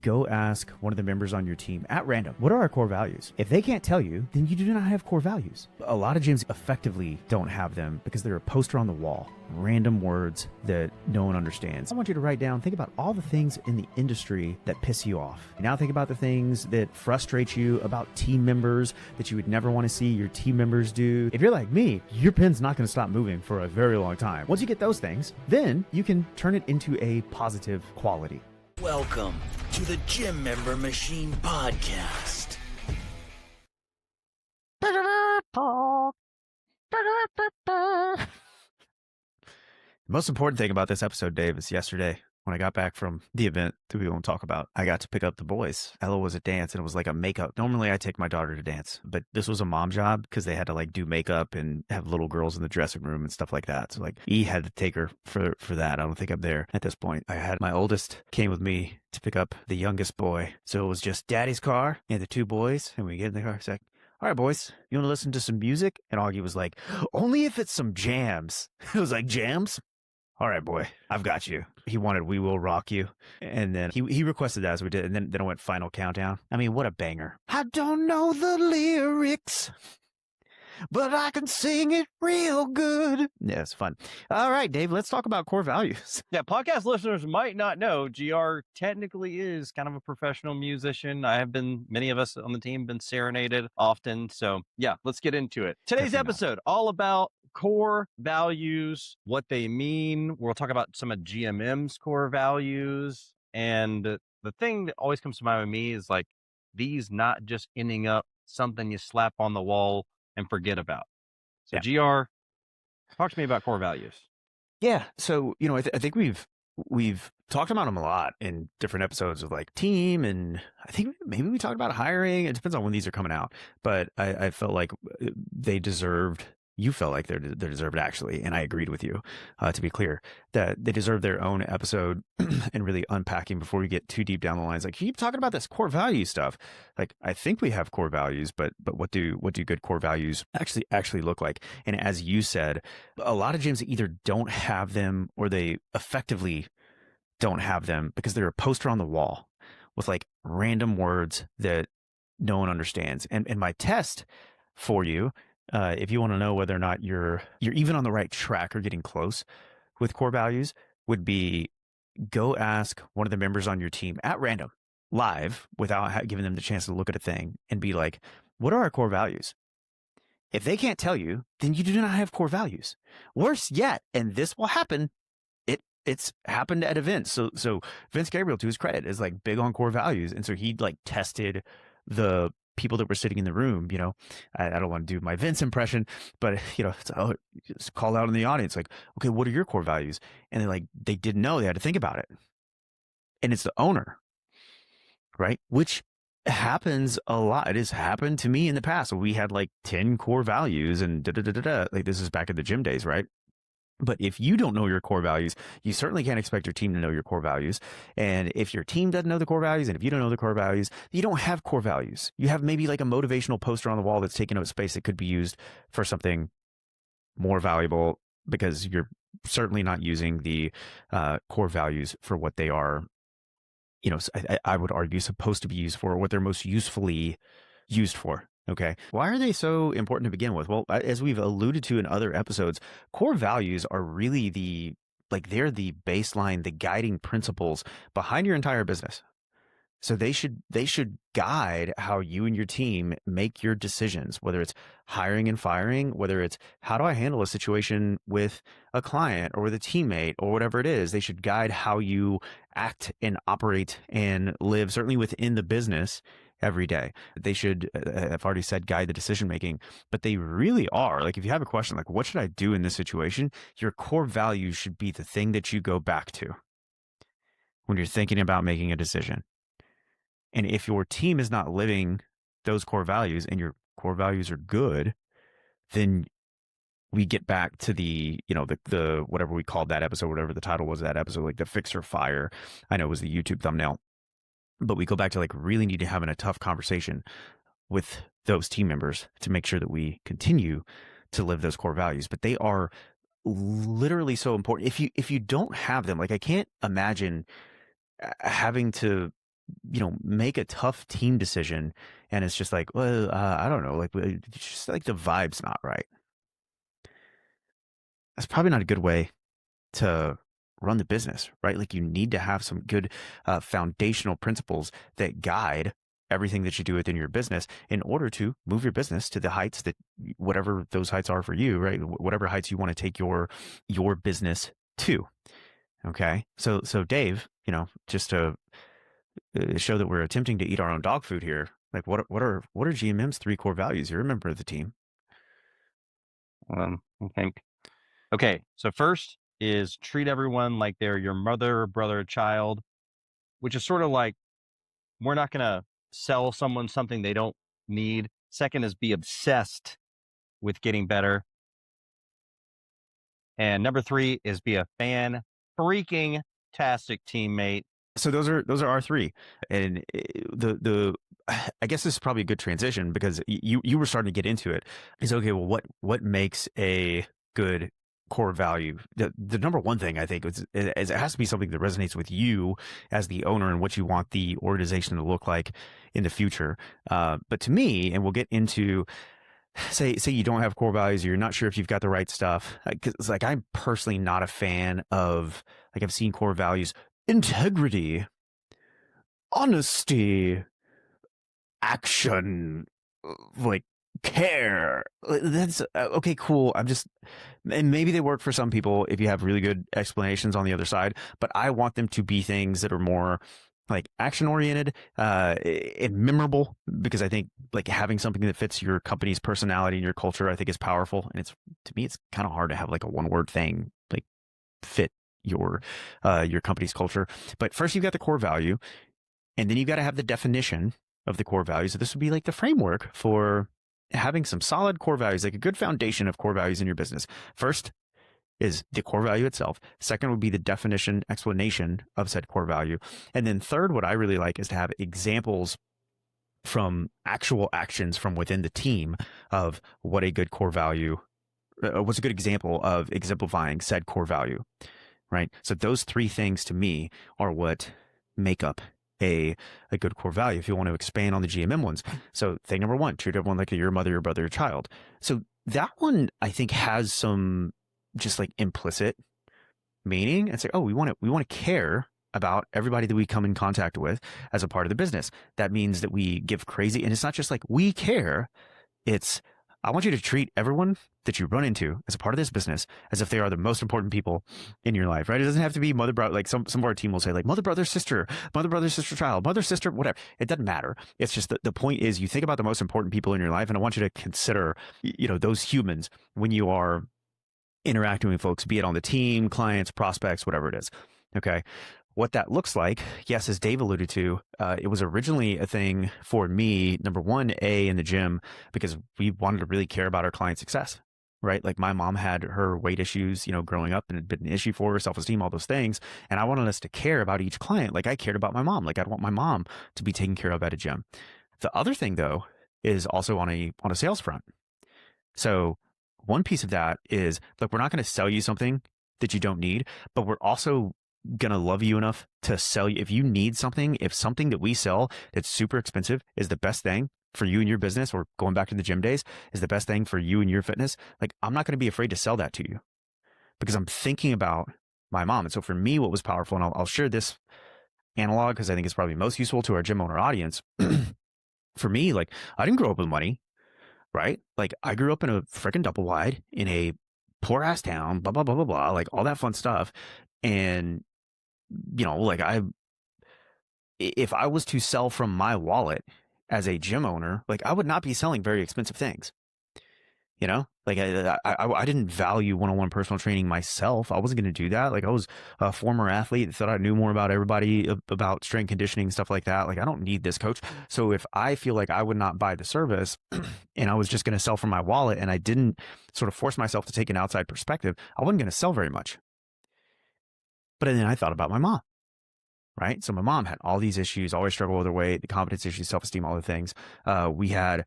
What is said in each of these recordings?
go ask one of the members on your team at random, what are our core values? If they can't tell you, then you do not have core values. A lot of gyms effectively don't have them because they're a poster on the wall, random words that no one understands. I want you to write down, think about all the things in the industry that piss you off. Now think about the things that frustrate you about team members that you would never want to see your team members do. If you're like me, your pen's not going to stop moving for a very long time. Once you get those things, then you can turn it into a positive quality. Welcome to the Gym Member Machine Podcast. The most important thing about this episode, Dave, is yesterday when I got back from the event that we won't talk about, I got to pick up the boys. Ella was at dance and it was like a makeup. Normally I take my daughter to dance, but this was a mom job because they had to like do makeup and have little girls in the dressing room and stuff like that. So like E had to take her for that. I don't think I'm there at this point. I had my oldest came with me to pick up the youngest boy. So it was just daddy's car and the two boys. And we get in the car. It's like, all right, boys, you want to listen to some music? And Augie was like, only if it's some jams. It was like, jams? All right, boy, I've got you. He wanted We Will Rock You. And then he requested that as we did. And then I went Final Countdown. I mean, what a banger. I don't know the lyrics, but I can sing it real good. Yeah, it's fun. All right, Dave, let's talk about core values. Yeah, podcast listeners might not know GR technically is kind of a professional musician. Many of us on the team have been serenaded often. So yeah, let's get into it. Today's episode, all about core values, what they mean. We'll talk about some of GMM's core values. And the thing that always comes to mind with me is like these not just ending up something you slap on the wall and forget about. So GR, talk to me about core values. Yeah. So, I think we've talked about them a lot in different episodes of like team. And I think maybe we talked about hiring. It depends on when these are coming out, but I felt like you felt like they deserved actually. And I agreed with you, to be clear, that they deserve their own episode and really unpacking before we get too deep down the lines. Like, keep talking about this core value stuff. Like, I think we have core values, but what do good core values actually look like? And as you said, a lot of gyms either don't have them or they effectively don't have them because they're a poster on the wall with like random words that no one understands. And my test for you, if you want to know whether or not you're even on the right track or getting close with core values, would be go ask one of the members on your team at random, live, without giving them the chance to look at a thing, and be like, what are our core values? If they can't tell you, then you do not have core values. Worse yet, and this will happen, it's happened at events. So Vince Gabriel, to his credit, is like big on core values. And so he like tested the people that were sitting in the room. I don't want to do my Vince impression, but just call out in the audience, like, okay, what are your core values? And they didn't know, they had to think about it. And it's the owner, right? Which happens a lot. It has happened to me in the past. We had like 10 core values and like this is back in the gym days, right? But if you don't know your core values, you certainly can't expect your team to know your core values. And if your team doesn't know the core values, and if you don't know the core values, you don't have core values. You have maybe like a motivational poster on the wall that's taking up space that could be used for something more valuable, because you're certainly not using the core values for what they are, I would argue, supposed to be used for, or what they're most usefully used for. Okay. Why are they so important to begin with? Well, as we've alluded to in other episodes, core values are really they're the baseline, the guiding principles behind your entire business. So they should guide how you and your team make your decisions, whether it's hiring and firing, whether it's how do I handle a situation with a client or with a teammate or whatever it is. They should guide how you act and operate and live, certainly within the business, every day. They should, I've already said, guide the decision making, but they really are. Like, if you have a question like, what should I do in this situation? Your core values should be the thing that you go back to when you're thinking about making a decision. And if your team is not living those core values and your core values are good, then we get back to the whatever we called that episode, whatever the title was of that episode, like the fix or fire. I know it was the YouTube thumbnail. But we go back to like really need to having a tough conversation with those team members to make sure that we continue to live those core values. But they are literally so important. If you don't have them, like I can't imagine having to make a tough team decision, and it's just like, well, I don't know, like it's just like the vibe's not right. That's probably not a good way to run the business, right? Like you need to have some good foundational principles that guide everything that you do within your business in order to move your business to the heights that whatever those heights are for you, right? Whatever heights you want to take your business to. Okay. So Dave, just to show that we're attempting to eat our own dog food here, like what are GMM's three core values? You're a member of the team. I think. Okay, so first is treat everyone like they're your mother, brother, child, which is sort of like we're not going to sell someone something they don't need. Second is be obsessed with getting better. And number three is be a fan freaking tastic teammate. So those are our three, and the I guess this is probably a good transition because you were starting to get into it. Is okay. Well, what makes a good core value? The number one thing I think is it has to be something that resonates with you as the owner and what you want the organization to look like in the future. But to me, and we'll get into. Say you don't have core values, or you're not sure if you've got the right stuff. Because like I'm personally not a fan of like I've seen core values: integrity, honesty, action, like care. That's okay, cool. And maybe they work for some people if you have really good explanations on the other side, but I want them to be things that are more like action oriented and memorable, because I think like having something that fits your company's personality and your culture, I think is powerful. And to me, it's kind of hard to have like a one word thing like fit your company's culture. But first you've got the core value, and then you've got to have the definition of the core values. So this would be like the framework for having some solid core values, like a good foundation of core values in your business. First is the core value itself. Second would be the definition, explanation of said core value. And then third, what I really like is to have examples from actual actions from within the team of what a good core value, what's a good example of exemplifying said core value, right? So those three things to me are what make up a good core value if you want to expand on the GMM ones. So thing number one, treat everyone like your mother, your brother, your child. So that one I think has some just like implicit meaning. It's like, oh, we want to care about everybody that we come in contact with as a part of the business. That means that we give crazy, and it's not just like we care. It's I want you to treat everyone that you run into as a part of this business as if they are the most important people in your life, right? It doesn't have to be mother, brother. Like some of our team will say like mother, brother, sister, child, mother, sister, whatever. It doesn't matter. It's just the point is you think about the most important people in your life, and I want you to consider, those humans when you are interacting with folks, be it on the team, clients, prospects, whatever it is. Okay. What that looks like, yes, as Dave alluded to, it was originally a thing for me, number one, in the gym, because we wanted to really care about our client success, right? Like my mom had her weight issues, growing up, and it had been an issue for her, self-esteem, all those things. And I wanted us to care about each client. Like I cared about my mom. Like I'd want my mom to be taken care of at a gym. The other thing though, is also on a sales front. So one piece of that is, look, we're not going to sell you something that you don't need, but we're also going to love you enough to sell you. If you need something, if something that we sell that's super expensive is the best thing for you and your business, or going back to the gym days, is the best thing for you and your fitness, like I'm not going to be afraid to sell that to you because I'm thinking about my mom. And so for me, what was powerful, and I'll share this analog because I think it's probably most useful to our gym owner audience. For me, like I didn't grow up with money, right? Like I grew up in a freaking double wide in a poor ass town, blah, blah, blah, blah, blah, like all that fun stuff. And, like if I was to sell from my wallet as a gym owner, like I would not be selling very expensive things. Like I didn't value one-on-one personal training myself. I wasn't going to do that. Like I was a former athlete that thought I knew more about everybody about strength conditioning, stuff like that. Like I don't need this coach. So if I feel like I would not buy the service and I was just going to sell from my wallet and I didn't sort of force myself to take an outside perspective, I wasn't going to sell very much. But then I thought about my mom, right? So my mom had all these issues, always struggled with her weight, the competence issues, self-esteem, all the things. We had,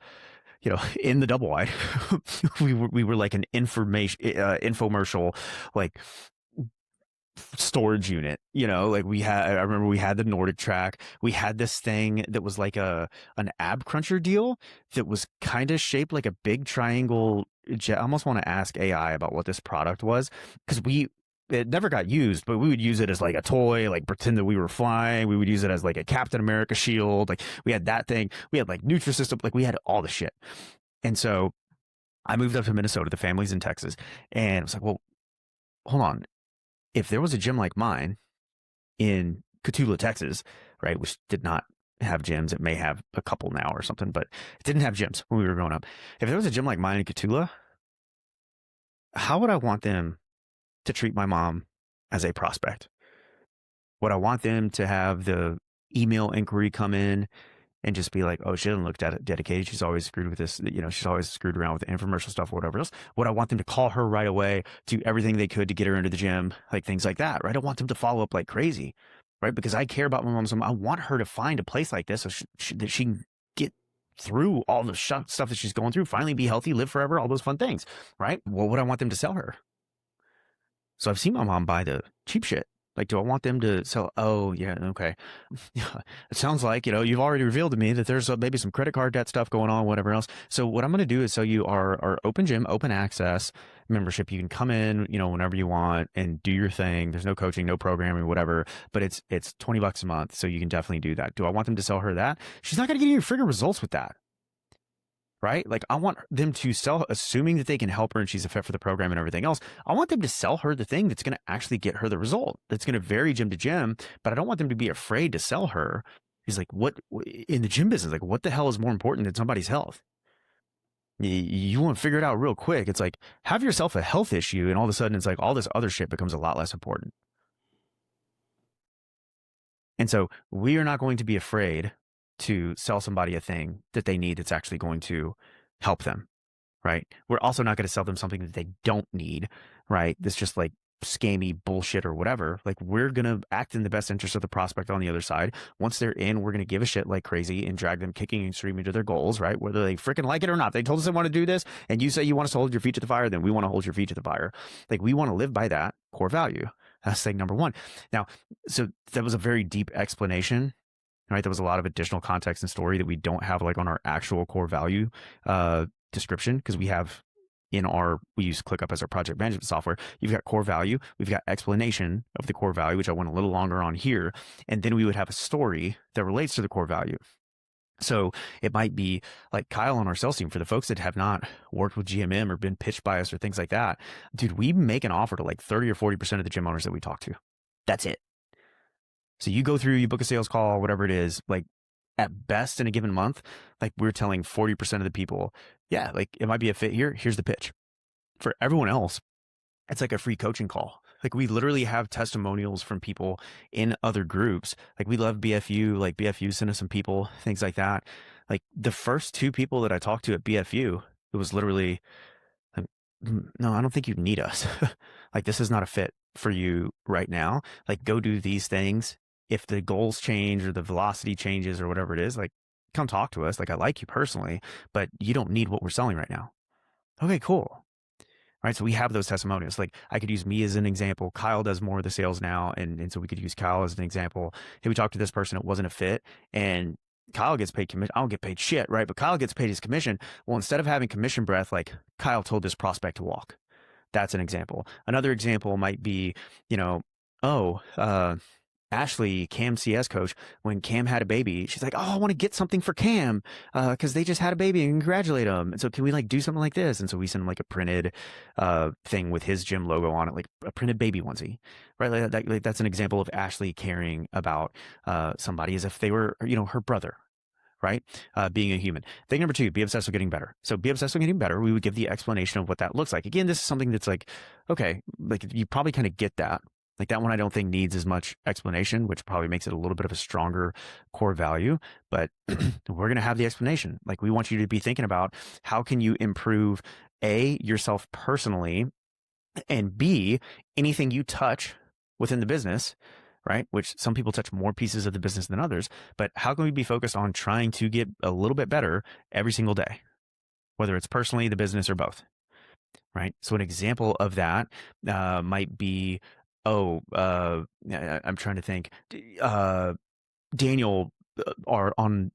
in the double wide, we were like an infomercial, like storage unit, like I remember we had the Nordic track. We had this thing that was like an ab cruncher deal that was kind of shaped like a big triangle jet. I almost want to ask AI about what this product was, because it never got used, but we would use it as like a toy, like pretend that we were flying. We would use it as like a Captain America shield. Like we had that thing. We had like Nutrisystem. Like we had all the shit. And so I moved up to Minnesota. The family's in Texas, and I was like, well, hold on. If there was a gym like mine in Cotulla, Texas, right, which did not have gyms, it may have a couple now or something, but it didn't have gyms when we were growing up. If there was a gym like mine in Cotulla, how would I want them to treat my mom as a prospect? Would I want them to have the email inquiry come in and just be like, oh, she doesn't look dedicated. She's always screwed with this. She's always screwed around with the infomercial stuff or whatever else. Would I want them to call her right away, do everything they could to get her into the gym, like things like that, right? I want them to follow up like crazy, right? Because I care about my mom. So I want her to find a place like this so that she can get through all the stuff that she's going through, finally be healthy, live forever, all those fun things, right? What would I want them to sell her? So I've seen my mom buy the cheap shit. Like, do I want them to sell? Oh, yeah, okay. Yeah, it sounds like, you've already revealed to me that there's maybe some credit card debt stuff going on, whatever else. So what I'm going to do is sell you our open gym, open access membership. You can come in, whenever you want and do your thing. There's no coaching, no programming, whatever, but it's $20 a month. So you can definitely do that. Do I want them to sell her that? She's not going to get any friggin' results with that. Right? Like I want them to sell, assuming that they can help her and she's a fit for the program and everything else. I want them to sell her the thing that's going to actually get her the result. That's going to vary gym to gym, but I don't want them to be afraid to sell her. He's like, what in the gym business? Like, what the hell is more important than somebody's health? You want to figure it out real quick. It's like, have yourself a health issue, and all of a sudden, it's like all this other shit becomes a lot less important. And so we are not going to be afraid to sell somebody a thing that they need that's actually going to help them, right? We're also not going to sell them something that they don't need, right? That's just like scammy bullshit or whatever. Like we're going to act in the best interest of the prospect on the other side. Once they're in, we're going to give a shit like crazy and drag them kicking and screaming to their goals, right? Whether they freaking like it or not. They told us they want to do this and you say you want us to hold your feet to the fire, then we want to hold your feet to the fire. Like we want to live by that core value. That's thing number one. Now, so that was a very deep explanation, right? There was a lot of additional context and story that we don't have like on our actual core value description, because we use ClickUp as our project management software. You've got core value. We've got explanation of the core value, which I went a little longer on here. And then we would have a story that relates to the core value. So it might be like Kyle on our sales team. For the folks that have not worked with GMM or been pitched by us or things like that, dude, we make an offer to like 30 or 40% of the gym owners that we talk to. That's it. So you go through, you book a sales call, whatever it is, like at best in a given month, like we're telling 40% of the people, yeah, like it might be a fit here. Here's the pitch. For everyone else, it's like a free coaching call. Like we literally have testimonials from people in other groups. Like we love BFU, like BFU sent us some people, things like that. Like the first two people that I talked to at BFU, it was literally, like, no, I don't think you need us. Like this is not a fit for you right now. Like go do these things. If the goals change or the velocity changes or whatever it is, like come talk to us. Like I like you personally, but you don't need what we're selling right now. Okay, cool. Right. So we have those testimonials. Like I could use me as an example. Kyle does more of the sales now. And so we could use Kyle as an example. Hey, we talked to this person. It wasn't a fit. And Kyle gets paid commission. I don't get paid shit. Right. But Kyle gets paid his commission. Well, instead of having commission breath, like Kyle told this prospect to walk. That's an example. Another example might be, Ashley, Cam's CS coach, when Cam had a baby, she's like, oh, I want to get something for Cam because they just had a baby and congratulate him. And so can we like do something like this? And so we send him like a printed thing with his gym logo on it, like a printed baby onesie, right? Like that's an example of Ashley caring about somebody as if they were, her brother. Right? Being a human. Thing number two, be obsessed with getting better. So be obsessed with getting better. We would give the explanation of what that looks like. Again, this is something that's like, okay, like you probably kind of get that. Like that one, I don't think needs as much explanation, which probably makes it a little bit of a stronger core value, but we're going to have the explanation. Like we want you to be thinking about how can you improve A, yourself personally, and B, anything you touch within the business, right? Which some people touch more pieces of the business than others, but how can we be focused on trying to get a little bit better every single day, whether it's personally, the business, or both, right? So an example of that might be I'm trying to think. Daniel,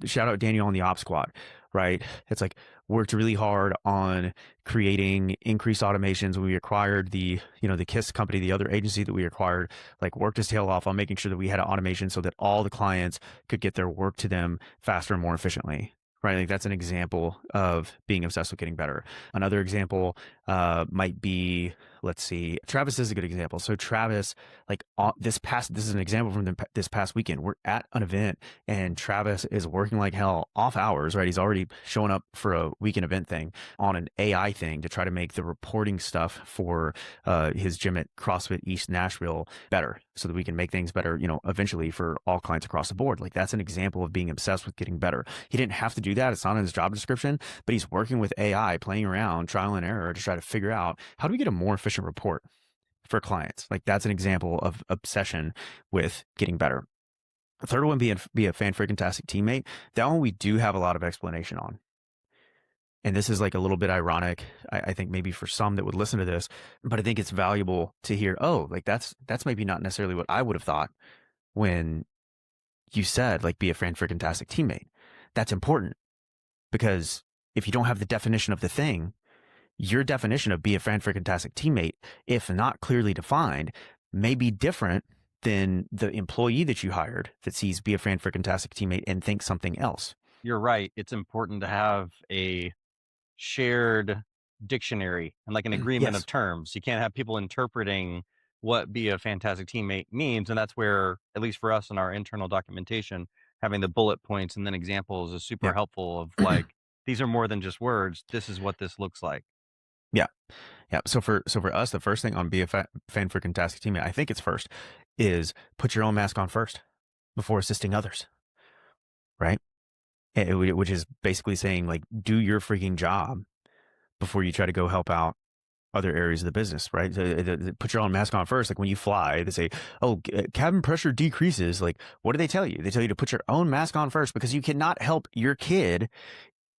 shout out Daniel on the op squad, right? It's like worked really hard on creating increased automations when we acquired the KISS company, the other agency that we acquired, like worked his tail off on making sure that we had an automation so that all the clients could get their work to them faster and more efficiently. Right. Like that's an example of being obsessed with getting better. Another example might be, let's see, Travis is a good example. So Travis, like this is an example from this past weekend. We're at an event and Travis is working like hell off hours, right? He's already showing up for a weekend event thing on an AI thing to try to make the reporting stuff for his gym at CrossFit East Nashville better so that we can make things better, eventually for all clients across the board. Like that's an example of being obsessed with getting better. He didn't have to do that. It's not in his job description, but he's working with AI, playing around, trial and error to try to figure out how do we get a more efficient report for clients. Like that's an example of obsession with getting better. The third one be a fan freaking tastic teammate. That one we do have a lot of explanation on. And this is like a little bit ironic, I think maybe for some that would listen to this, but I think it's valuable to hear, oh, like that's maybe not necessarily what I would have thought when you said like be a fan freaking tastic teammate. That's important because if you don't have the definition of the thing, your definition of be a fan freaking tastic teammate, if not clearly defined, may be different than the employee that you hired that sees be a fan freaking tastic teammate and thinks something else. You're right. It's important to have a shared dictionary and like an agreement Yes. of terms. You can't have people interpreting what be a fantastic teammate means. And that's where, at least for us in our internal documentation, having the bullet points and then examples is super Yeah. helpful of like, these are more than just words. This is what this looks like. Yeah. Yeah. So for us, the first thing on be a fan freaking tastic teammate, I think it's first, is put your own mask on first before assisting others. Right. Which is basically saying like do your freaking job before you try to go help out other areas of the business, right? So, put your own mask on first. Like when you fly, they say, oh, cabin pressure decreases. Like, what do they tell you? They tell you to put your own mask on first because you cannot help your kid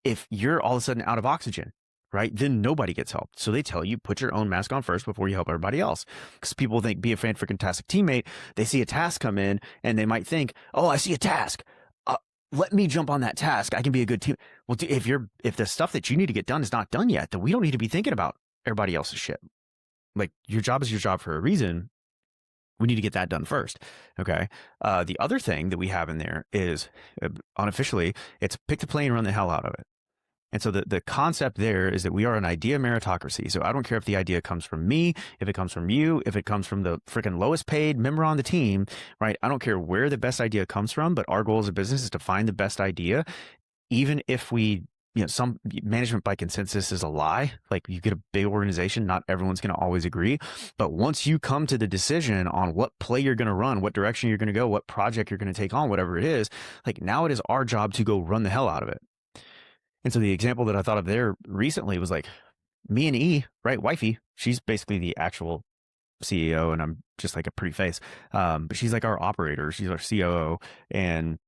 if you're all of a sudden out of oxygen, right? Then nobody gets helped. So they tell you put your own mask on first before you help everybody else. Because people think be a fan freaking tastic teammate. They see a task come in and they might think, oh, I see a task. Let me jump on that task. I can be a good team. Well, if the stuff that you need to get done is not done yet, then we don't need to be thinking about everybody else's shit. Like your job is your job for a reason. We need to get that done first. Okay. The other thing that we have in there is unofficially, it's pick the play and run the hell out of it. And so the concept there is that we are an idea meritocracy. So I don't care if the idea comes from me, if it comes from you, if it comes from the freaking lowest paid member on the team, right? I don't care where the best idea comes from, but our goal as a business is to find the best idea. Even if some management by consensus is a lie. Like you get a big organization, not everyone's going to always agree. But once you come to the decision on what play you're going to run, what direction you're going to go, what project you're going to take on, whatever it is, like now it is our job to go run the hell out of it. And so the example that I thought of there recently was like me and E, right? Wifey, she's basically the actual CEO and I'm just like a pretty face. But she's like our operator. She's our COO. And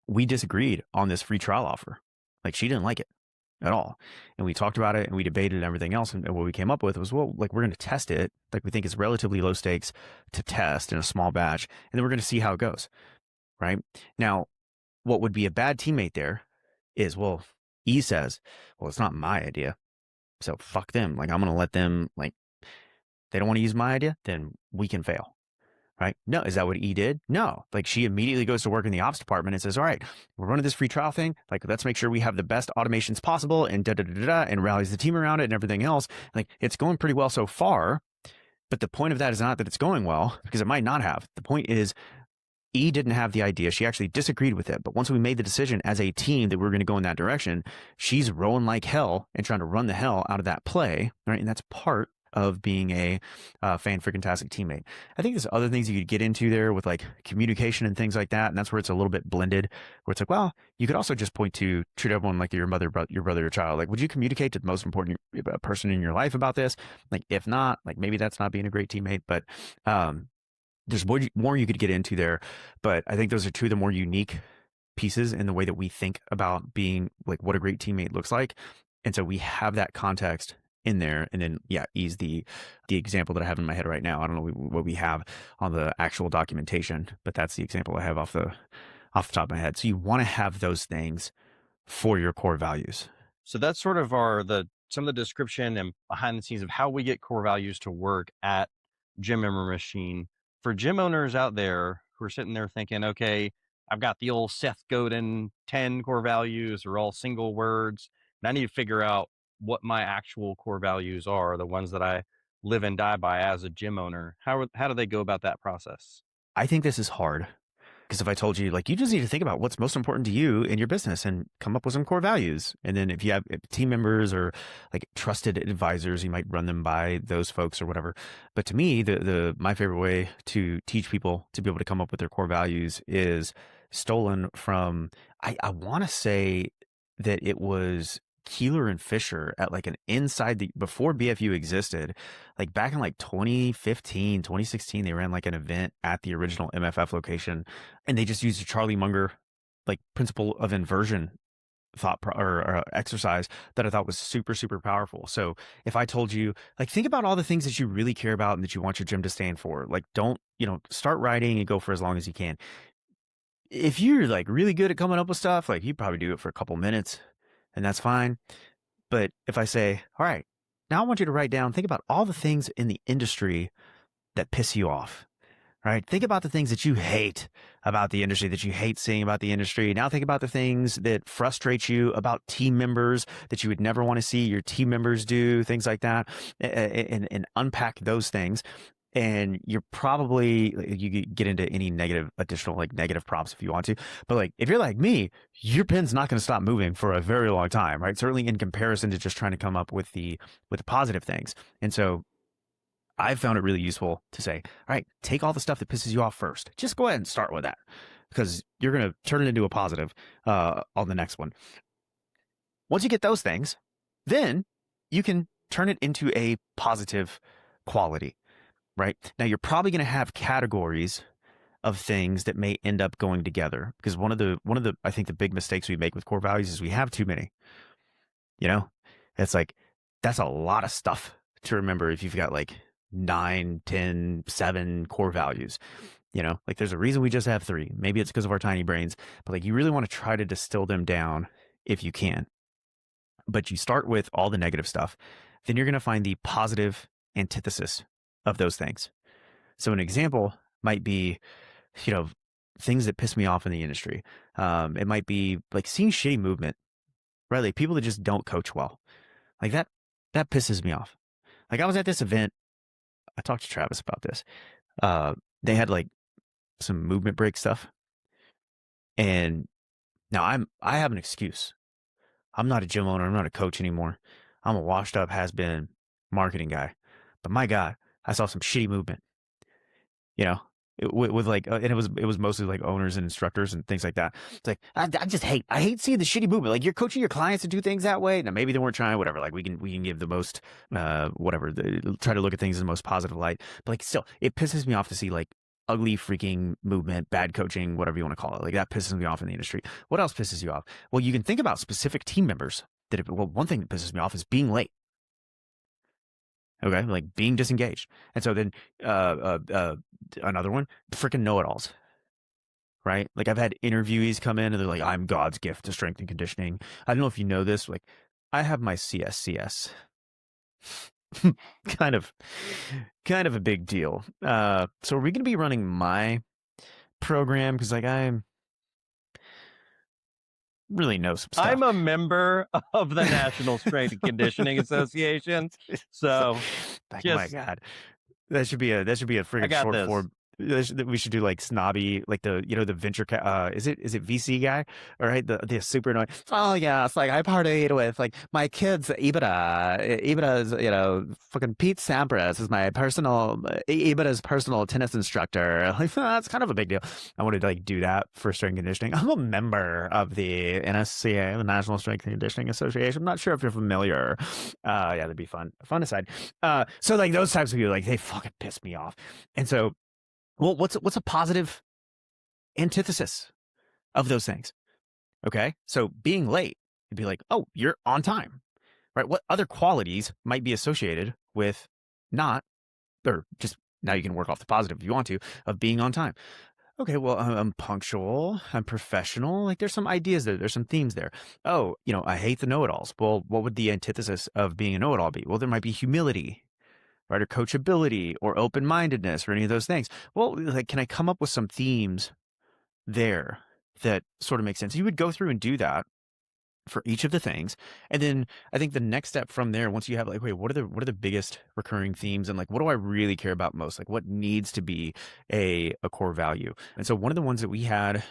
we disagreed on this free trial offer. Like she didn't like it at all. And we talked about it and we debated and everything else. And what we came up with was, well, like we're going to test it. Like we think it's relatively low stakes to test in a small batch. And then we're going to see how it goes. Right now, what would be a bad teammate there is, well, E says, well, it's not my idea. So fuck them. Like, I'm going to let them, like, they don't want to use my idea, then we can fail. Right? No. Is that what E did? No. Like, she immediately goes to work in the ops department and says, all right, we're running this free trial thing. Like, let's make sure we have the best automations possible and and rallies the team around it and everything else. Like, it's going pretty well so far. But the point of that is not that it's going well, because it might not have. The point is, E didn't have the idea. She actually disagreed with it. But once we made the decision as a team that we were going to go in that direction, she's rowing like hell and trying to run the hell out of that play. Right. And that's part of being a fan freaking tastic teammate. I think there's other things you could get into there with like communication and things like that. And that's where it's a little bit blended, where it's like, well, you could also just point to treat everyone like your brother, your child. Like, would you communicate to the most important person in your life about this? Like, if not, like maybe that's not being a great teammate, but, there's more you could get into there, but I think those are two of the more unique pieces in the way that we think about being like what a great teammate looks like. And so we have that context in there, and then ease the example that I have in my head right now. I don't know what we have on the actual documentation, but that's the example I have off the top of my head. So you want to have those things for your core values. So that's sort of some of the description and behind the scenes of how we get core values to work at Gym Member Machine. For gym owners out there who are sitting there thinking, okay, I've got the old Seth Godin 10 core values, are all single words, and I need to figure out what my actual core values are, the ones that I live and die by as a gym owner. How do they go about that process? I think this is hard. Because if I told you, like, you just need to think about what's most important to you in your business and come up with some core values. And then if you have team members or like trusted advisors, you might run them by those folks or whatever. But to me, my favorite way to teach people to be able to come up with their core values is stolen from, I want to say that it was Keeler and Fisher at like an before BFU existed, like back in like 2015, 2016, they ran like an event at the original MFF location, and they just used a Charlie Munger like principle of inversion exercise that I thought was super, super powerful. So if I told you, like, think about all the things that you really care about and that you want your gym to stand for, like, don't, start writing and go for as long as you can. If you're like really good at coming up with stuff, like you probably do it for a couple minutes and that's fine. But if I say, all right, now I want you to write down, think about all the things in the industry that piss you off, right? Think about the things that you hate about the industry, that you hate seeing about the industry. Now think about the things that frustrate you about team members that you would never want to see your team members do, things like that, and unpack those things. And you're probably, you could get into any additional negative prompts if you want to, but like if you're like me, your pen's not going to stop moving for a very long time, right? Certainly in comparison to just trying to come up with the positive things. And so I've found it really useful to say, all right, take all the stuff that pisses you off first. Just go ahead and start with that, because you're going to turn it into a positive on the next one. Once you get those things, then you can turn it into a positive quality. Right now, you're probably going to have categories of things that may end up going together, because one of the I think the big mistakes we make with core values is we have too many. It's like that's a lot of stuff to remember if you've got like 9, 10, 7 core values. Like there's a reason we just have 3. Maybe it's because of our tiny brains, but like you really want to try to distill them down if you can. But you start with all the negative stuff, then you're going to find the positive antithesis of those things. So an example might be, things that piss me off in the industry. It might be like seeing shitty movement, right? Like people that just don't coach well. Like that pisses me off. Like I was at this event. I talked to Travis about this. They had like some movement break stuff. And now I have an excuse. I'm not a gym owner. I'm not a coach anymore. I'm a washed up has-been marketing guy. But my God, I saw some shitty movement, with like, and it was mostly like owners and instructors and things like that. It's like, I hate seeing the shitty movement. Like you're coaching your clients to do things that way. Now maybe they weren't trying, whatever. Like we can give the most, try to look at things in the most positive light. But like still, it pisses me off to see like ugly freaking movement, bad coaching, whatever you want to call it. Like that pisses me off in the industry. What else pisses you off? Well, you can think about specific team members one thing that pisses me off is being late. Okay, like being disengaged. And so then another one, freaking know-it-alls, right? Like I've had interviewees come in and they're like, I'm God's gift to strength and conditioning. I don't know if you know this, like I have my CSCS. kind of a big deal. So are we going to be running my program? Because like I really know some stuff. I'm a member of the National Strength and Conditioning Association. So like, oh my God, that should be a freaking short form. We should do like snobby, like the venture is it VC guy, all right, the super annoying, oh yeah, it's like I partied with like my kids Ibra is fucking Pete Sampras is my Ibra's personal tennis instructor. Like that's kind of a big deal. I want to like do that for strength conditioning. I'm a member of the NSCA, the National Strength and Conditioning Association. I'm not sure if you're familiar. Yeah, that'd be fun aside. So like those types of people, like they fucking piss me off. And so, well, what's a positive antithesis of those things? Okay, so being late, you'd be like, oh, you're on time. right? What other qualities might be associated with not, or just now you can work off the positive if you want to, of being on time. Okay, well, I'm punctual, I'm professional. Like there's some ideas there, there's some themes there. Oh, I hate the know-it-alls. Well, what would the antithesis of being a know-it-all be? Well, there might be humility, right? Or coachability or open-mindedness or any of those things. Well, like, can I come up with some themes there that sort of make sense? You would go through and do that for each of the things. And then I think the next step from there, once you have like, wait, what are the biggest recurring themes, and like, what do I really care about most? Like what needs to be a core value? And so one of the ones that we had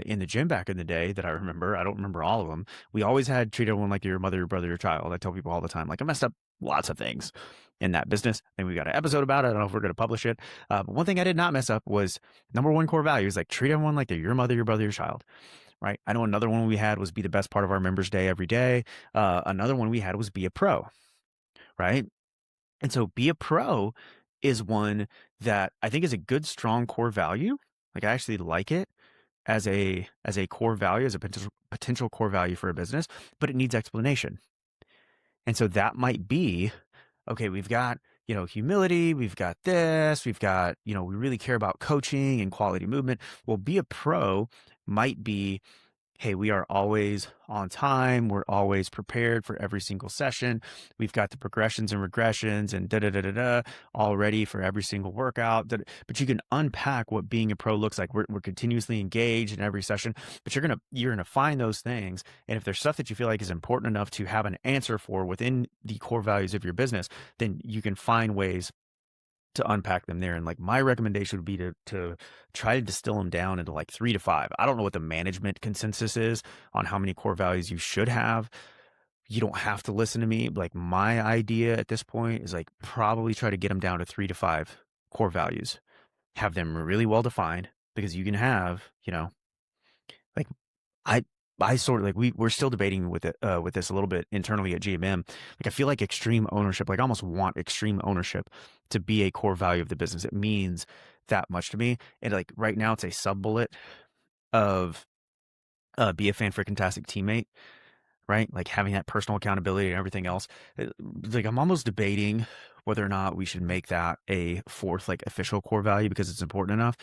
in the gym back in the day that I remember, I don't remember all of them. We always had treat everyone like your mother, your brother, your child. I tell people all the time, like I messed up lots of things in that business. I think we got an episode about it. I don't know if we're going to publish it. But one thing I did not mess up was number one core value is like treat everyone like they're your mother, your brother, your child. Right. I know another one we had was be the best part of our members' day every day. Another one we had was be a pro. Right. And so be a pro is one that I think is a good, strong core value. Like I actually like it as a core value, as a potential core value for a business, but it needs explanation. And so that might be, okay, we've got, humility, we've got this, we've got, we really care about coaching and quality movement. Well, be a pro might be, hey, we are always on time. We're always prepared for every single session. We've got the progressions and regressions and da da da da da all ready for every single workout. But you can unpack what being a pro looks like. We're continuously engaged in every session, but you're gonna find those things. And if there's stuff that you feel like is important enough to have an answer for within the core values of your business, then you can find ways to unpack them there. And like my recommendation would be to try to distill them down into like 3 to 5. I don't know what the management consensus is on how many core values you should have. You don't have to listen to me. Like my idea at this point is like probably try to get them down to 3 to 5 core values. Have them really well defined, because you can have, like I I sort of like we're still debating with it with this a little bit internally at GMM. Like I feel like extreme ownership, like I almost want extreme ownership to be a core value of the business. It means that much to me. And like right now it's a sub bullet of be a fan-freaking-tastic teammate, right? Like having that personal accountability and everything else. Like I'm almost debating whether or not we should make that a fourth like official core value because it's important enough.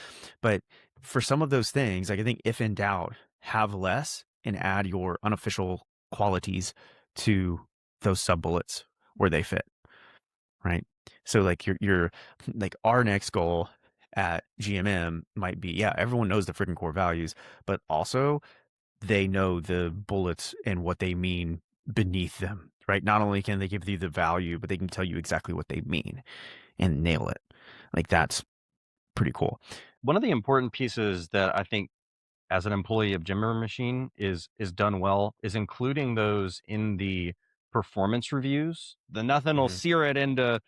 But for some of those things, like I think if in doubt, have less and add your unofficial qualities to those sub bullets where they fit, right? So like your like our next goal at GMM might be, yeah, everyone knows the freaking core values, but also they know the bullets and what they mean beneath them, right? Not only can they give you the value, but they can tell you exactly what they mean and nail it. Like that's pretty cool. One of the important pieces that I think as an employee of Jimmer Machine is done well is including those in the performance reviews. The nothing will Mhm. sear it into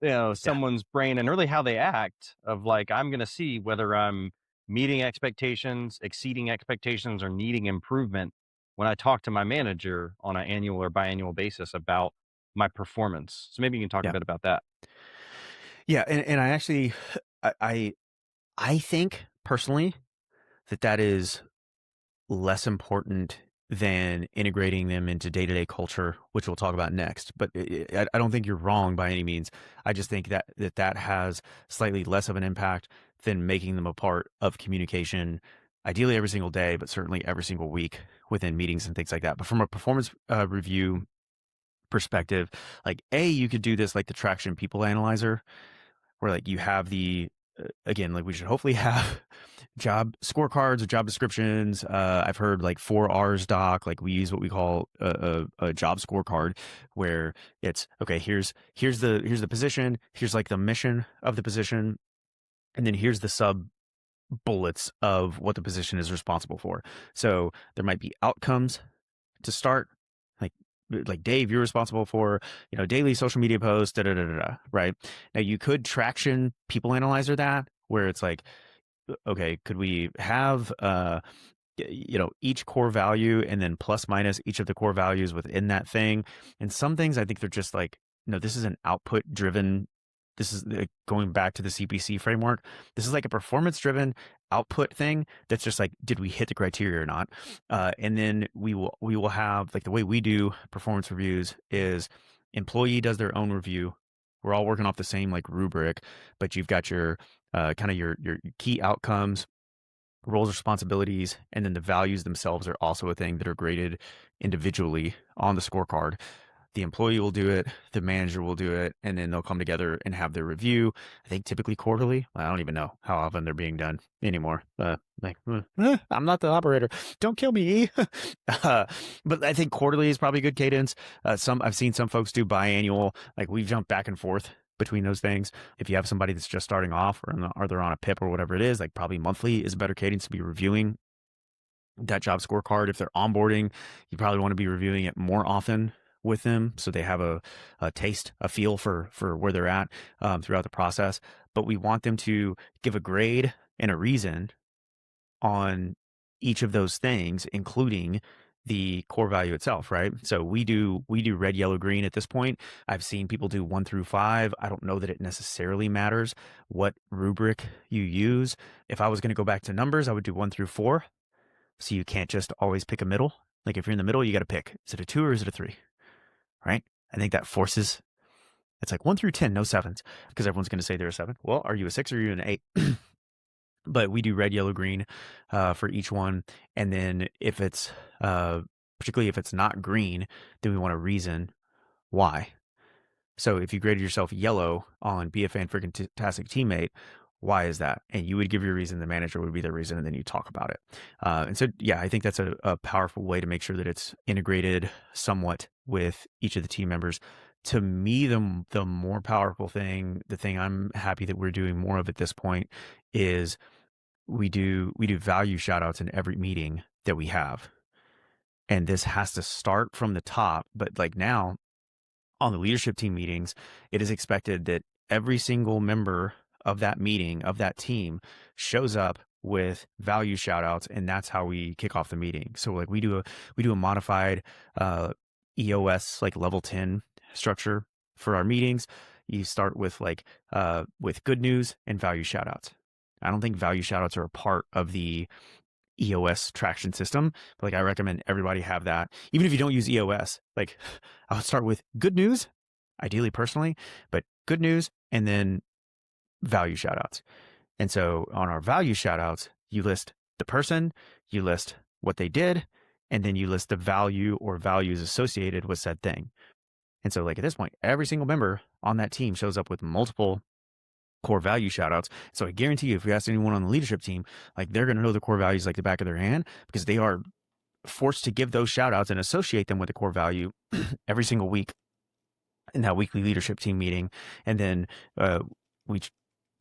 Yeah. someone's brain and really how they act of like, I'm going to see whether I'm meeting expectations, exceeding expectations, or needing improvement when I talk to my manager on an annual or biannual basis about my performance. So maybe you can talk a Yeah. bit about that. Yeah. And I actually, I, I I think personally that is less important than integrating them into day-to-day culture, which we'll talk about next. But I don't think you're wrong by any means. I just think that has slightly less of an impact than making them a part of communication, ideally every single day, but certainly every single week within meetings and things like that. But from a performance review perspective, like you could do this like the traction people analyzer, where like you have the again, like we should hopefully have job scorecards or job descriptions. I've heard like 4Rs doc, like we use what we call a job scorecard, where it's okay. Here's the position. Here's like the mission of the position, and then here's the sub bullets of what the position is responsible for. So there might be outcomes to start, like Dave, you're responsible for daily social media posts, da da da da. Right now, you could traction people analyzer that, where it's like, okay, could we have each core value and then plus minus each of the core values within that thing? And some things I think they're just like, no, this is an output driven this is going back to the CPC framework. This is like a performance driven output thing that's just like, did we hit the criteria or not? And then we will have, like, the way we do performance reviews is employee does their own review. We're all working off the same like rubric, but you've got your kind of your key outcomes, roles, responsibilities, and then the values themselves are also a thing that are graded individually on the scorecard. The employee will do it, the manager will do it, and then they'll come together and have their review. I think typically quarterly. I don't even know how often they're being done anymore. I'm not the operator. Don't kill me. But I think quarterly is probably good cadence. I've seen some folks do biannual. Like, we've jumped back and forth between those things. If you have somebody that's just starting off, or they're on a PIP or whatever it is, like, probably monthly is a better cadence to be reviewing that job scorecard. If they're onboarding, you probably want to be reviewing it more often with them, so they have a taste, a feel for where they're at throughout the process. But we want them to give a grade and a reason on each of those things, including the core value itself, right? So we do red, yellow, green at this point. I've seen people do 1 through 5. I don't know that it necessarily matters what rubric you use. If I was going to go back to numbers, I would do 1 through 4. So you can't just always pick a middle. Like, if you're in the middle, you got to pick, is it a 2 or is it a 3? Right? I think that forces, it's like 1 through 10, no 7s, because everyone's going to say they're a 7. Well, are you a 6 or are you an 8? But we do red, yellow, green for each one. And then if it's, particularly if it's not green, then we want to reason why. So if you graded yourself yellow on be a fantastic teammate, why is that? And you would give your reason, the manager would be the reason, and then you talk about it. And so, yeah, I think that's a powerful way to make sure that it's integrated somewhat with each of the team members. To me, the more powerful thing, the thing I'm happy that we're doing more of at this point, is we do value shout outs in every meeting that we have. And this has to start from the top, but like now on the leadership team meetings, it is expected that every single member of that meeting, of that team, shows up with value shout outs, and that's how we kick off the meeting. So like we do a modified EOS, like level 10 structure for our meetings. You start with with good news and value shout outs. I don't think value shout outs are a part of the EOS traction system, but like, I recommend everybody have that. Even if you don't use EOS, like, I would start with good news, ideally personally, but good news, and then value shout outs. And so on our value shout outs, you list the person, you list what they did, and then you list the value or values associated with said thing. And so, like, at this point, every single member on that team shows up with multiple core value shout outs. So I guarantee you, if you ask anyone on the leadership team, like, they're going to know the core values like the back of their hand, because they are forced to give those shout outs and associate them with the core value every single week in that weekly leadership team meeting. And then we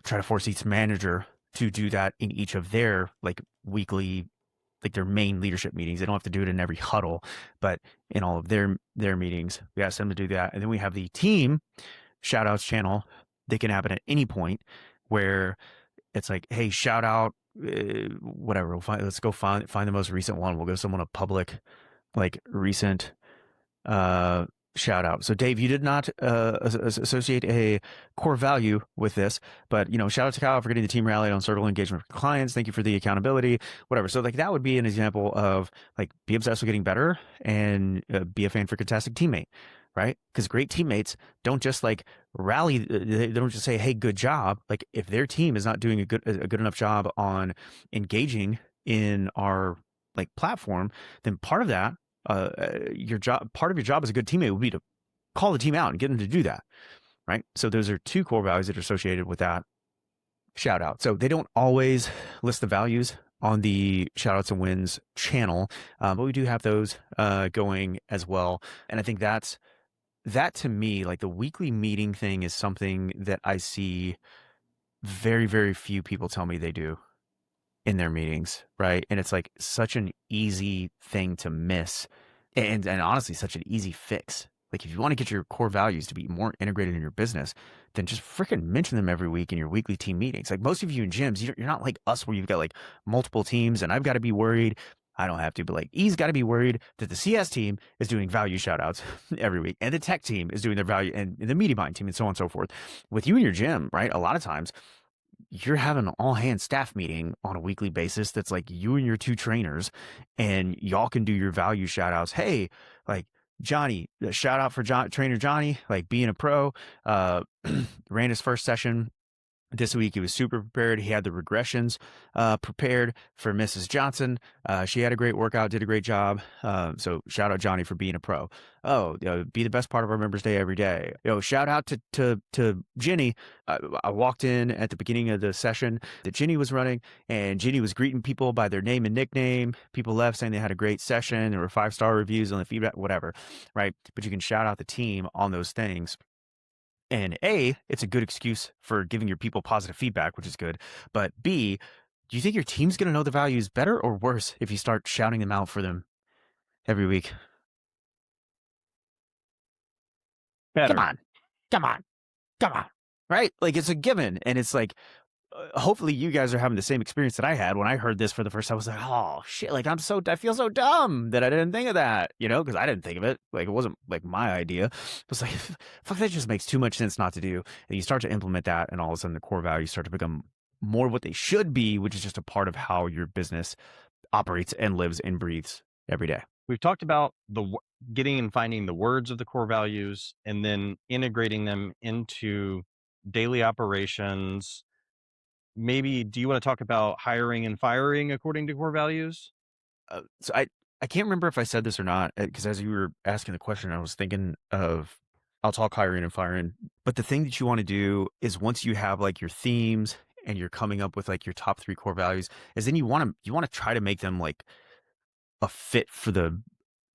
try to force each manager to do that in each of their like weekly, like their main leadership meetings. They don't have to do it in every huddle, but in all of their meetings, we ask them to do that. And then we have the team shout outs channel. They can happen at any point, where it's like, hey, shout out, whatever. Let's go find the most recent one. We'll go someone a public, like, recent shout out. So Dave, you did not associate a core value with this, but shout out to Kyle for getting the team rallied on circle engagement for clients. Thank you for the accountability, whatever. So like, that would be an example of like, be obsessed with getting better and be a fan for fantastic teammate, right? Because great teammates don't just like rally. They don't just say, hey, good job. Like, if their team is not doing a good enough job on engaging in our like platform, then part of that, part of your job as a good teammate would be to call the team out and get them to do that, right? So those are 2 core values that are associated with that shout out. So they don't always list the values on the shout outs and wins channel, but we do have those going as well. And I think that to me, like, the weekly meeting thing is something that I see very, very few people tell me they do in their meetings, right? And it's like such an easy thing to miss, and honestly, such an easy fix. Like, if you want to get your core values to be more integrated in your business, then just freaking mention them every week in your weekly team meetings. Like, most of you in gyms, you're not like us, where you've got like multiple teams, and I've got to be worried I don't have to, but like E's got to be worried that the CS team is doing value shout outs every week and the tech team is doing their value and the media buying team and so on and so forth. With you and your gym, right? A lot of times you're having an all hands staff meeting on a weekly basis that's like you and your two trainers, and y'all can do your value shout outs. Hey, like Johnny, shout out for trainer Johnny, like being a pro, ran his first session this week. He was super prepared. He had the regressions prepared for Mrs. Johnson. She had a great workout, did a great job. So shout out Johnny for being a pro. Oh, be the best part of our members' day every day. Shout out to Jenny. I walked in at the beginning of the session that Jenny was running, and Jenny was greeting people by their name and nickname. People left saying they had a great session. There were 5-star reviews on the feedback, whatever, right? But you can shout out the team on those things. And A, it's a good excuse for giving your people positive feedback, which is good. But B, do you think your team's going to know the values better or worse if you start shouting them out for them every week? Better. Come on, come on, come on. Right? Like it's a given. And it's like, hopefully you guys are having the same experience that I had when I heard this for the first time. I was like, oh shit, like I feel so dumb that I didn't think of that, because I didn't think of it. Like it wasn't like my idea. It was like, fuck, that just makes too much sense not to do. And you start to implement that, and all of a sudden the core values start to become more what they should be, which is just a part of how your business operates and lives and breathes every day. We've talked about getting and finding the words of the core values and then integrating them into daily operations. Maybe, do you want to talk about hiring and firing according to core values? So I can't remember if I said this or not, because as you were asking the question, I was thinking of, I'll talk hiring and firing. But the thing that you want to do is, once you have like your themes and you're coming up with like your top 3 core values, is then you want to try to make them like a fit for the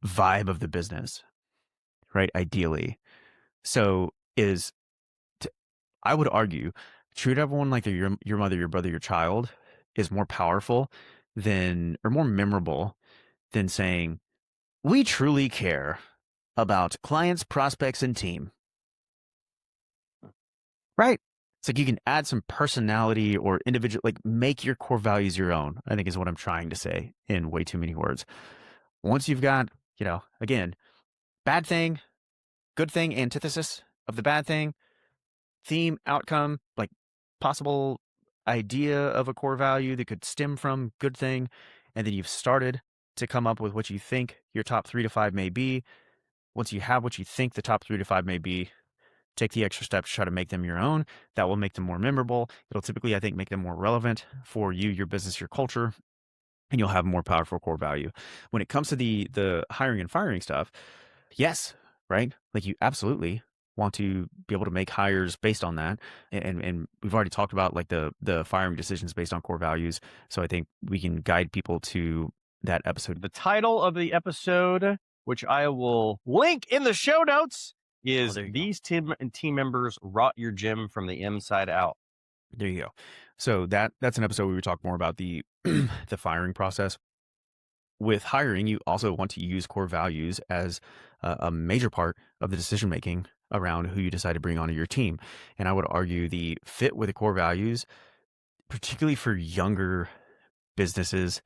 vibe of the business, right? Ideally. So I would argue, treat everyone like they're your mother, your brother, your child is more powerful or more memorable than saying, we truly care about clients, prospects, and team. Right? It's like you can add some personality or individual, like make your core values your own, I think is what I'm trying to say in way too many words. Once you've got, again, bad thing, good thing, antithesis of the bad thing, theme, outcome, like possible idea of a core value that could stem from good thing, and then you've started to come up with what you think your top 3 to 5 may be. Once you have what you think the top 3 to 5 may be, take the extra steps to try to make them your own. That will make them more memorable. It'll typically, I think, make them more relevant for you, your business, your culture, and you'll have more powerful core value. When it comes to the hiring and firing stuff, yes, right? Like you absolutely want to be able to make hires based on that. And we've already talked about like the firing decisions based on core values. So I think we can guide people to that episode. The title of the episode, which I will link in the show notes, is These Team Members Rot Your Gym from the Inside Out. There you go. So that's an episode where we talk more about the the firing process. With hiring, you also want to use core values as a major part of the decision making around who you decide to bring onto your team. And I would argue the fit with the core values, particularly for younger businesses,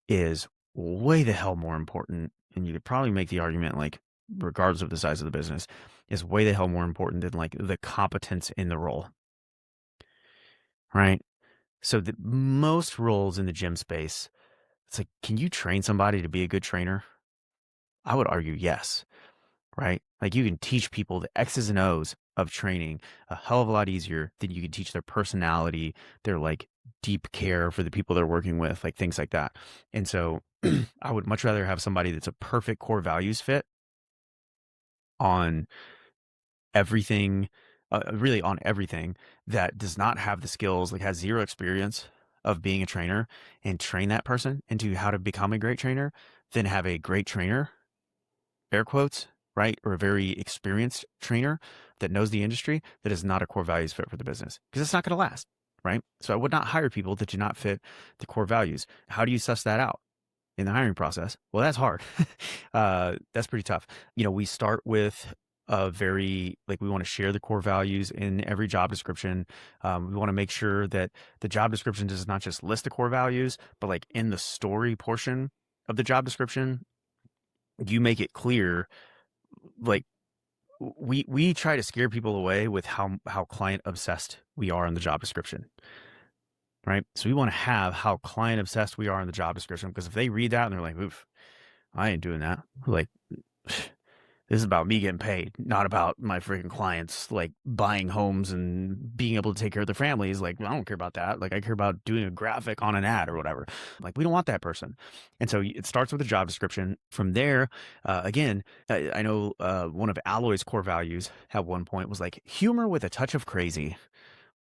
is way the hell more important. And you could probably make the argument, like, regardless of the size of the business, is way the hell more important than like the competence in the role. Right? So most roles in the gym space, it's like, can you train somebody to be a good trainer? I would argue yes, right? Like you can teach people the X's and O's of training a hell of a lot easier than you can teach their personality, their like deep care for the people they're working with, like things like that. And so I would much rather have somebody that's a perfect core values fit on everything, really on everything, that does not have the skills, like has zero experience of being a trainer, and train that person into how to become a great trainer, than have a great trainer, air quotes, right? Or a very experienced trainer that knows the industry that is not a core values fit for the business, because it's not going to last, right? So I would not hire people that do not fit the core values. How do you suss that out in the hiring process? Well, that's hard. That's pretty tough. We start with we want to share the core values in every job description. We want to make sure that the job description does not just list the core values, but like in the story portion, of the job description, you make it clear, like we try to scare people away with how client obsessed we are in the job description, right? So we want to have how client obsessed we are in the job description, because if they read that and they're like, oof, I ain't doing that. Like, this is about me getting paid, not about my freaking clients like buying homes and being able to take care of their families. Like, I don't care about that. Like, I care about doing a graphic on an ad or whatever. Like, we don't want that person. And so it starts with a job description. From there, again, I know one of Alloy's core values at one point was like humor with a touch of crazy.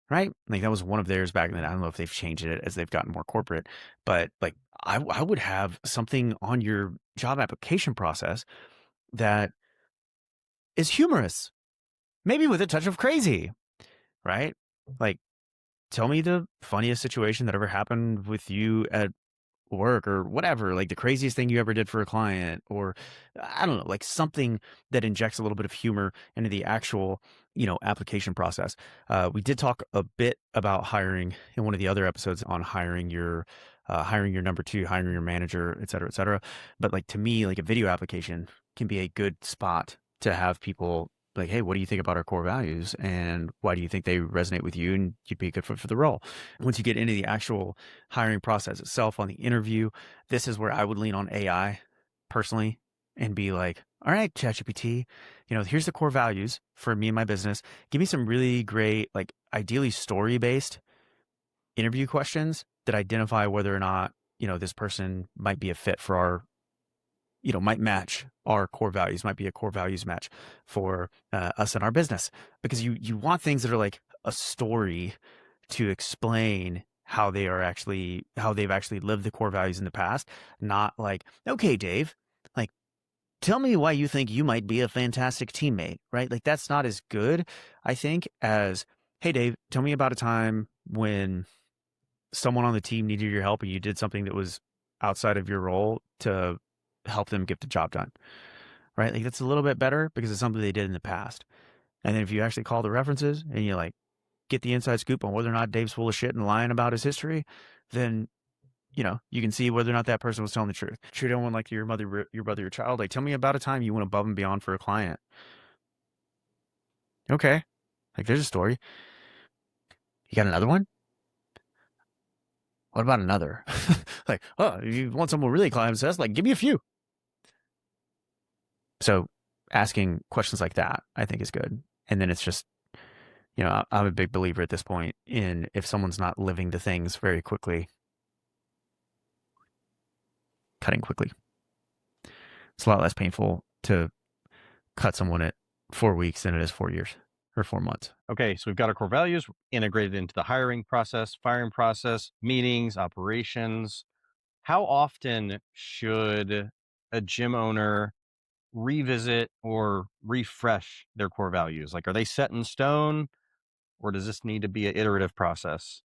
Right? Like, that was one of theirs back then. I don't know if they've changed it as they've gotten more corporate, but like I would have something on your job application process that is humorous, maybe with a touch of crazy, right? Like, tell me the funniest situation that ever happened with you at work or whatever, like the craziest thing you ever did for a client, or I don't know, like something that injects a little bit of humor into the actual, application process. We did talk a bit about hiring in one of the other episodes on hiring your number two, hiring your manager, et cetera, et cetera. But like, to me, like a video application can be a good spot to have people like, hey, what do you think about our core values? And why do you think they resonate with you? And you'd be a good fit for the role. Once you get into the actual hiring process itself on the interview, this is where I would lean on AI personally and be like, all right, ChatGPT, here's the core values for me and my business. Give me some really great, like ideally story-based interview questions that identify whether or not, this person might be a fit for our, might match our core values, might be a core values match for us and our business. Because you want things that are like a story to explain how they've actually lived the core values in the past, not like, okay, Dave, like, tell me why you think you might be a fantastic teammate, right? Like, that's not as good, I think, as, hey, Dave, tell me about a time when someone on the team needed your help and you did something that was outside of your role to help them get the job done, right? Like, that's a little bit better because it's something they did in the past. And then if you actually call the references and you like get the inside scoop on whether or not Dave's full of shit and lying about his history, then you can see whether or not that person was telling the truth. Treat everyone like your mother, your brother, your child. Like, tell me about a time you went above and beyond for a client. Okay, like, there's a story. You got another one? What about another? Like, oh, you want someone really client obsessed? Like, give me a few. So asking questions like that, I think, is good. And then it's just, I'm a big believer at this point in, if someone's not living the things very quickly, cutting quickly. It's a lot less painful to cut someone at 4 weeks than it is 4 years or 4 months. Okay, so we've got our core values integrated into the hiring process, firing process, meetings, operations. How often should a gym owner revisit or refresh their core values? Like, are they set in stone, or does this need to be an iterative process?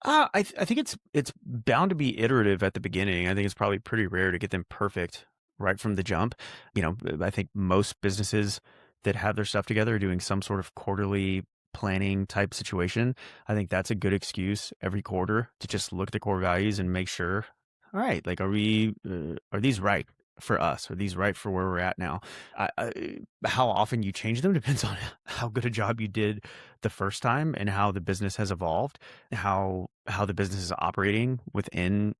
I think it's bound to be iterative at the beginning. I think it's probably pretty rare to get them perfect right from the jump. I think most businesses that have their stuff together are doing some sort of quarterly planning type situation. I think that's a good excuse every quarter to just look at the core values and make sure, all right, like, are these right for us? Are these right for where we're at now? How often you change them depends on how good a job you did the first time and how the business has evolved, how the business is operating within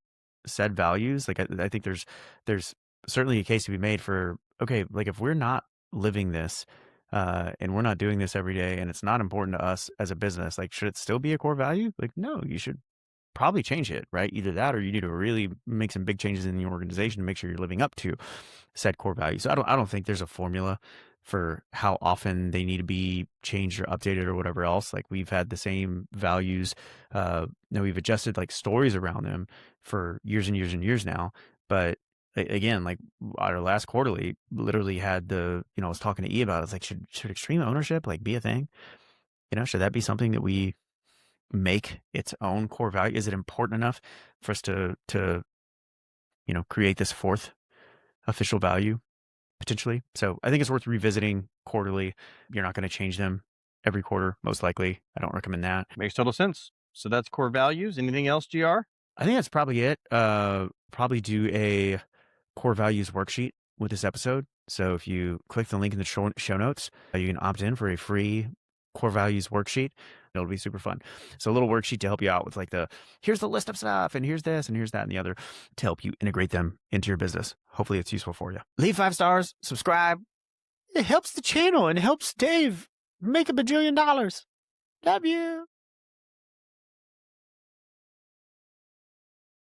said values. Like, I think there's certainly a case to be made for, okay, like, if we're not living this and we're not doing this every day and it's not important to us as a business, like, should it still be a core value? Like, no, you should probably change it, right? Either that or you need to really make some big changes in the organization to make sure you're living up to said core values. So I don't think there's a formula for how often they need to be changed or updated or whatever else. Like, we've had the same values, we've adjusted like stories around them for years and years and years now. But again, like, our last quarterly literally had I was talking to E about it. It's like, should extreme ownership like be a thing? Should that be something that we make its own core value? Is it important enough for us to create this fourth official value potentially? So I think it's worth revisiting quarterly. You're not going to change them every quarter, most likely. I don't recommend that. Makes total sense. So that's core values. Anything else, GR? I think that's probably it. Probably do a core values worksheet with this episode. So if you click the link in the show notes, you can opt in for a free core values worksheet. It'll be super fun. So a little worksheet to help you out with like here's the list of stuff, and here's this, and here's that, and the other, to help you integrate them into your business. Hopefully it's useful for you. Leave 5 stars, subscribe. It helps the channel and helps Dave make $1 bajillion. Love you.